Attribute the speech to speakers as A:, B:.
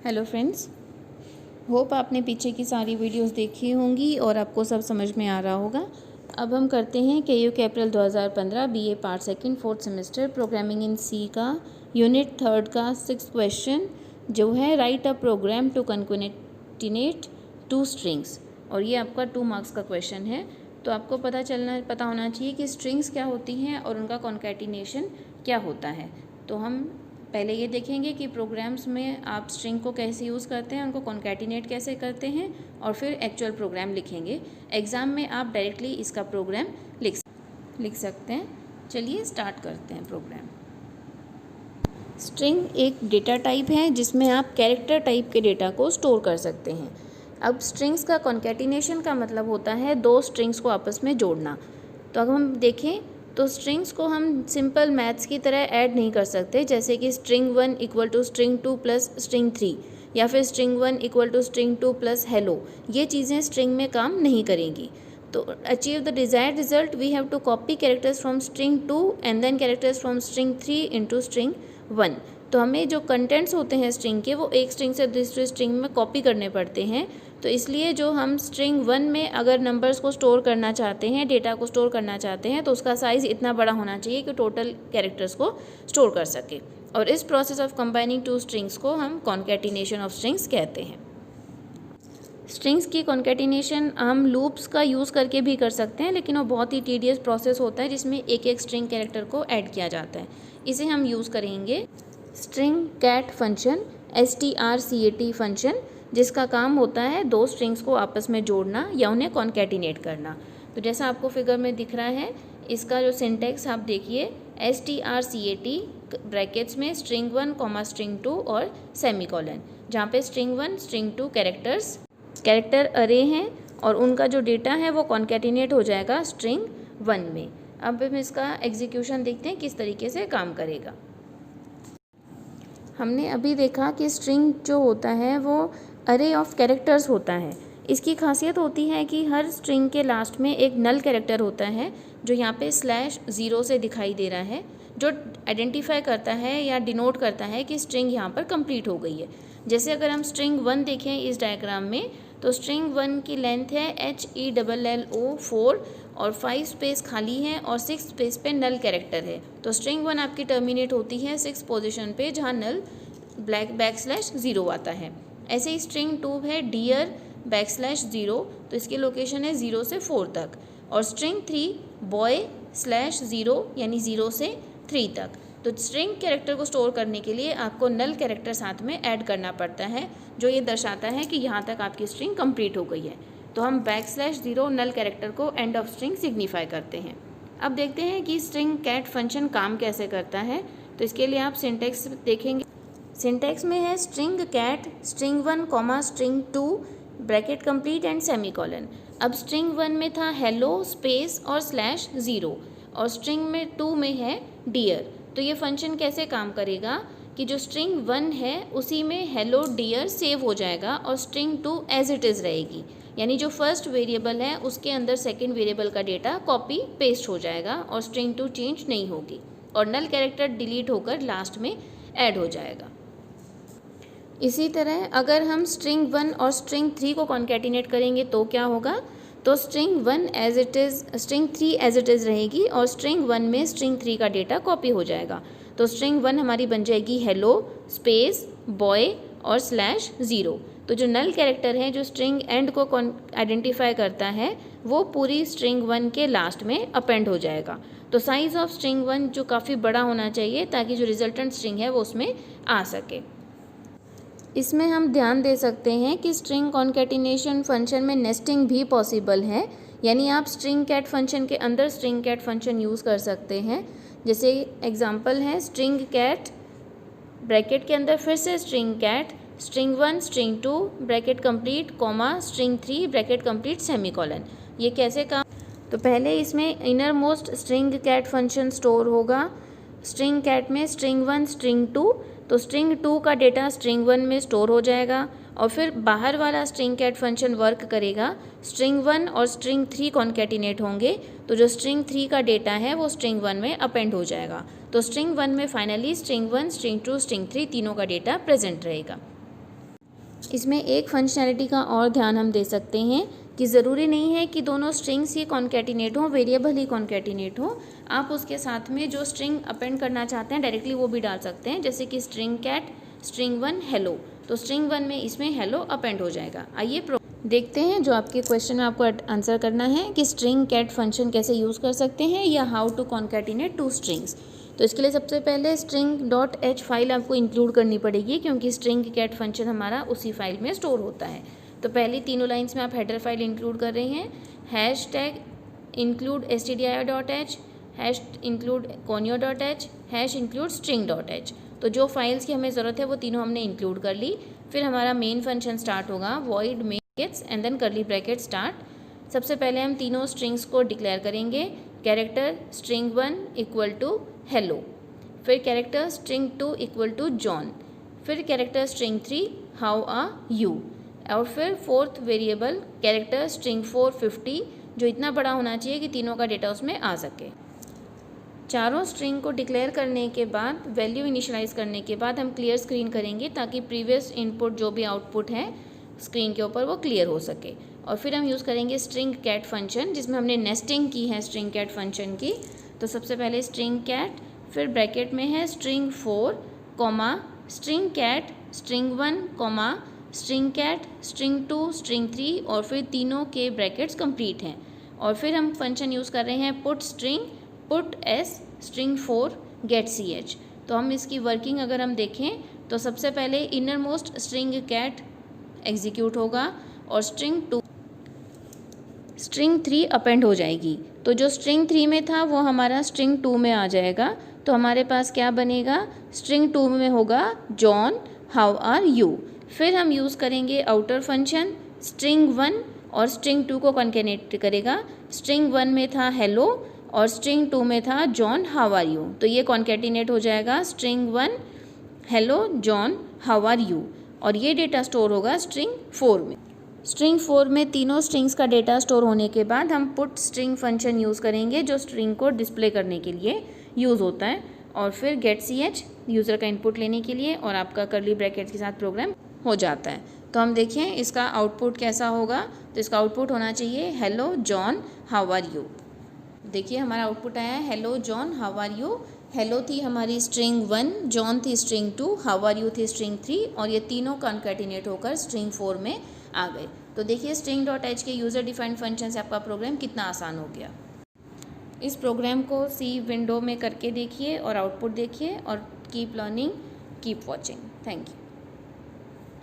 A: Hello friends, hope आपने पीछे की सारी वीडियोस देखी होंगी और आपको सब समझ में आ रहा होगा। अब हम करते हैं KU के April 2015 BA part second fourth semester programming in C का यूनिट 3 का 6th क्वेश्चन, जो है write a program to concatenate 2 strings. और ये आपका 2 मार्क्स का क्वेश्चन है। तो आपको पता होना चाहिए कि स्ट्रिंग्स क्या होती हैं और उनका कॉन्केटिनेशन क्या होता है। तो हम पहले ये देखेंगे कि प्रोग्राम्स में आप स्ट्रिंग को कैसे यूज़ करते हैं, उनको कॉन्कैटिनेट कैसे करते हैं, और फिर एक्चुअल प्रोग्राम लिखेंगे। एग्ज़ाम में आप डायरेक्टली इसका प्रोग्राम लिख सकते हैं। चलिए स्टार्ट करते हैं प्रोग्राम। स्ट्रिंग एक डेटा टाइप है जिसमें आप कैरेक्टर टाइप के डेटा को स्टोर कर सकते हैं। अब स्ट्रिंग्स का कॉन्कैटिनेशन का मतलब होता है 2 स्ट्रिंग्स को आपस में जोड़ना। तो अगर हम देखें तो स्ट्रिंग्स को हम सिंपल मैथ्स की तरह ऐड नहीं कर सकते, जैसे कि string 1 equal to string 2 plus string 3 या फिर string 1 equal to string 2 plus hello. ये चीज़ें स्ट्रिंग में काम नहीं करेंगी। तो achieve the desired result we have to copy characters from string 2 and then characters from string 3 into string 1। तो हमें जो कंटेंट्स होते हैं स्ट्रिंग के, वो एक स्ट्रिंग से दूसरी स्ट्रिंग में कॉपी करने पड़ते हैं। तो इसलिए जो हम स्ट्रिंग 1 में अगर नंबर्स को स्टोर करना चाहते हैं, डेटा को स्टोर करना चाहते हैं, तो उसका साइज़ इतना बड़ा होना चाहिए कि टोटल कैरेक्टर्स को स्टोर कर सके। और इस प्रोसेस ऑफ कंबाइनिंग 2 स्ट्रिंग्स को हम कॉन्कैटिनेशन ऑफ स्ट्रिंग्स कहते हैं। स्ट्रिंग्स की कॉन्कैटिनेशन हम लूप्स का यूज़ करके भी कर सकते हैं, लेकिन वो बहुत ही टीडियस प्रोसेस होता है जिसमें एक एक स्ट्रिंग कैरेक्टर को ऐड किया जाता है। इसे हम यूज़ करेंगे string cat function, STRCAT function, जिसका काम होता है 2 स्ट्रिंग्स को आपस में जोड़ना या उन्हें कॉन्कैटिनेट करना। तो जैसा आपको फिगर में दिख रहा है, इसका जो सिंटेक्स आप देखिए, STRCAT ब्रैकेट्स में स्ट्रिंग 1 स्ट्रिंग 2 और सेमीकोलन, जहाँ पे स्ट्रिंग 1 स्ट्रिंग 2 कैरेक्टर अरे हैं और उनका जो डेटा है वो कॉन्कैटिनेट हो जाएगा स्ट्रिंग 1 में। अब हम इसका एग्जीक्यूशन देखते हैं किस तरीके से काम करेगा। हमने अभी देखा कि स्ट्रिंग जो होता है वो अरे ऑफ कैरेक्टर्स होता है। इसकी खासियत होती है कि हर स्ट्रिंग के लास्ट में एक नल कैरेक्टर होता है, जो यहाँ पे /0 से दिखाई दे रहा है, जो आइडेंटिफाई करता है या डिनोट करता है कि स्ट्रिंग यहाँ पर कंप्लीट हो गई है। जैसे अगर हम स्ट्रिंग 1 देखें इस डायग्राम में, तो स्ट्रिंग 1 की लेंथ है HELLO 4 और 5 स्पेस खाली है और 6 स्पेस पे नल कैरेक्टर है। तो स्ट्रिंग 1 आपकी टर्मिनेट होती है 6 पोजीशन पे, जहाँ नल /0 आता है। ऐसे ही स्ट्रिंग 2 है डियर /0, तो इसकी लोकेशन है 0 से 4 तक। और स्ट्रिंग 3 बॉय /0 यानी 0 से 3 तक। तो स्ट्रिंग कैरेक्टर को स्टोर करने के लिए आपको नल कैरेक्टर साथ में ऐड करना पड़ता है, जो ये दर्शाता है कि यहाँ तक आपकी स्ट्रिंग कंप्लीट हो गई है। तो हम /0 नल कैरेक्टर को एंड ऑफ स्ट्रिंग सिग्निफाई करते हैं। अब देखते हैं कि स्ट्रिंग कैट फंक्शन काम कैसे करता है। तो इसके लिए आप सिंटेक्स देखेंगे। सिंटेक्स में है string cat string 1 string 2 bracket complete and semicolon. अब स्ट्रिंग 1 में था हेलो स्पेस और /0 और स्ट्रिंग में 2 में है डियर। तो ये फंक्शन कैसे काम करेगा कि जो स्ट्रिंग 1 है उसी में हेलो डियर सेव हो जाएगा और स्ट्रिंग 2 एज इट इज़ रहेगी, यानी जो फर्स्ट वेरिएबल है उसके अंदर सेकंड वेरिएबल का डेटा कॉपी पेस्ट हो जाएगा और स्ट्रिंग 2 चेंज नहीं होगी और नल कैरेक्टर डिलीट होकर लास्ट में ऐड हो जाएगा। इसी तरह अगर हम स्ट्रिंग 1 और स्ट्रिंग 3 को कॉन्कैटिनेट करेंगे तो क्या होगा, तो स्ट्रिंग 3 एज इट इज़ रहेगी और स्ट्रिंग 1 में स्ट्रिंग 3 का डेटा कॉपी हो जाएगा। तो स्ट्रिंग 1 हमारी बन जाएगी हेलो स्पेस बॉय और /0। तो जो नल कैरेक्टर है जो स्ट्रिंग एंड को आइडेंटिफाई करता है, वो पूरी स्ट्रिंग 1 के लास्ट में अपेंड हो जाएगा। तो साइज़ ऑफ स्ट्रिंग 1 जो काफ़ी बड़ा होना चाहिए ताकि जो रिजल्टेंट स्ट्रिंग है वो उसमें आ सके। इसमें हम ध्यान दे सकते हैं कि स्ट्रिंग कॉन्कैटिनेशन फंक्शन में नेस्टिंग भी पॉसिबल है, यानी आप स्ट्रिंग कैट फंक्शन के अंदर स्ट्रिंग कैट फंक्शन यूज़ कर सकते हैं। जैसे एग्जांपल है स्ट्रिंग कैट ब्रैकेट के अंदर फिर से string cat string 1 string 2 bracket complete string 3 bracket complete semicolon. ये कैसे काम, तो पहले इसमें inner most string cat function store होगा स्ट्रिंग कैट में स्ट्रिंग 1 स्ट्रिंग 2, तो स्ट्रिंग 2 का डेटा स्ट्रिंग 1 में स्टोर हो जाएगा और फिर बाहर वाला स्ट्रिंग कैट फंक्शन वर्क करेगा। स्ट्रिंग 1 और स्ट्रिंग 3 कॉन्कैटिनेट होंगे, तो जो स्ट्रिंग 3 का डेटा है वो स्ट्रिंग 1 में अपेंड हो जाएगा। तो स्ट्रिंग 1 में फाइनली स्ट्रिंग 1 स्ट्रिंग 2 स्ट्रिंग 3 तीनों का डेटा प्रेजेंट रहेगा। इसमें एक फंक्शनैलिटी का और ध्यान हम दे सकते हैं कि ज़रूरी नहीं है कि दोनों स्ट्रिंग्स ही कॉन्कैटिनेट हों, वेरिएबल ही कॉन्कैटिनेट हो। आप उसके साथ में जो स्ट्रिंग अपेंड करना चाहते हैं डायरेक्टली वो भी डाल सकते हैं, जैसे कि स्ट्रिंग कैट, स्ट्रिंग 1 हेलो, तो स्ट्रिंग 1 में इसमें हेलो अपेंड हो जाएगा। आइए देखते हैं जो आपके क्वेश्चन में आपको आंसर करना है कि स्ट्रिंग कैट फंक्शन कैसे यूज़ कर सकते हैं या how to concatenate two strings. तो इसके लिए सबसे पहले string.h फाइल आपको इंक्लूड करनी पड़ेगी, क्योंकि स्ट्रिंग कैट फंक्शन हमारा उसी फाइल में स्टोर होता है। तो पहली तीनों लाइंस में आप हेडर फाइल इंक्लूड कर रहे हैं, hash tag include stdio.h, hash include conio.h, hash include string.h। तो जो फाइल्स की हमें ज़रूरत है वो तीनों हमने इंक्लूड कर ली। फिर हमारा मेन फंक्शन स्टार्ट होगा, void main and then curly bracket start. सबसे पहले हम तीनों स्ट्रिंग्स को डिक्लेयर करेंगे, character string 1 equal to hello, फिर character string 2 equal to John, फिर character string 3 how are you, और फिर फोर्थ वेरिएबल कैरेक्टर स्ट्रिंग 4 50, जो इतना बड़ा होना चाहिए कि तीनों का डेटा उसमें आ सके। चारों स्ट्रिंग को डिक्लेयर करने के बाद, वैल्यू इनिशियलाइज करने के बाद हम क्लियर स्क्रीन करेंगे, ताकि प्रीवियस इनपुट जो भी आउटपुट है स्क्रीन के ऊपर वो क्लियर हो सके। और फिर हम यूज़ करेंगे स्ट्रिंग कैट फंक्शन, जिसमें हमने नेस्टिंग की है स्ट्रिंग कैट फंक्शन की। तो सबसे पहले स्ट्रिंग कैट, फिर ब्रैकेट में है string 4 comma string cat string 1 comma string cat string 2 string 3, और फिर तीनों के ब्रैकेट्स कंप्लीट हैं। और फिर हम फंक्शन यूज़ कर रहे हैं put string, put S string 4 get ch। तो हम इसकी वर्किंग अगर हम देखें तो सबसे पहले inner most string cat execute होगा और स्ट्रिंग 3 अपेंड हो जाएगी। तो जो स्ट्रिंग 3 में था वो हमारा स्ट्रिंग 2 में आ जाएगा। तो हमारे पास क्या बनेगा, स्ट्रिंग 2 में होगा जॉन हाउ आर यू। फिर हम यूज़ करेंगे आउटर फंक्शन, स्ट्रिंग 1 और स्ट्रिंग 2 को कॉन्कैटिनेट करेगा। स्ट्रिंग 1 में था हेलो और स्ट्रिंग 2 में था जॉन हाउ आर यू, तो ये कॉन्कैटिनेट हो जाएगा string 1 hello John how are you, और ये डेटा स्टोर होगा स्ट्रिंग 4 में। स्ट्रिंग 4 में तीनों स्ट्रिंग्स का डेटा स्टोर होने के बाद हम पुट स्ट्रिंग फंक्शन यूज़ करेंगे, जो स्ट्रिंग को डिस्प्ले करने के लिए यूज़ होता है, और फिर गेट ch यूज़र का इनपुट लेने के लिए, और आपका कर्ली ब्रैकेट्स के साथ प्रोग्राम हो जाता है। तो हम देखें इसका आउटपुट कैसा होगा। तो इसका आउटपुट होना चाहिए hello John how are you. देखिए हमारा आउटपुट आया है hello John how are you. Hello थी हमारी स्ट्रिंग 1, जॉन थी स्ट्रिंग 2, हाउ आर यू थी स्ट्रिंग 3, और ये तीनों कॉन्कैटिनेट होकर स्ट्रिंग 4 में आ गए। तो देखिए string.h के यूज़र डिफाइंड फंक्शन से आपका प्रोग्राम कितना आसान हो गया। इस प्रोग्राम को सी विंडो में करके देखिए और आउटपुट देखिए, और keep learning keep watching. Thank you.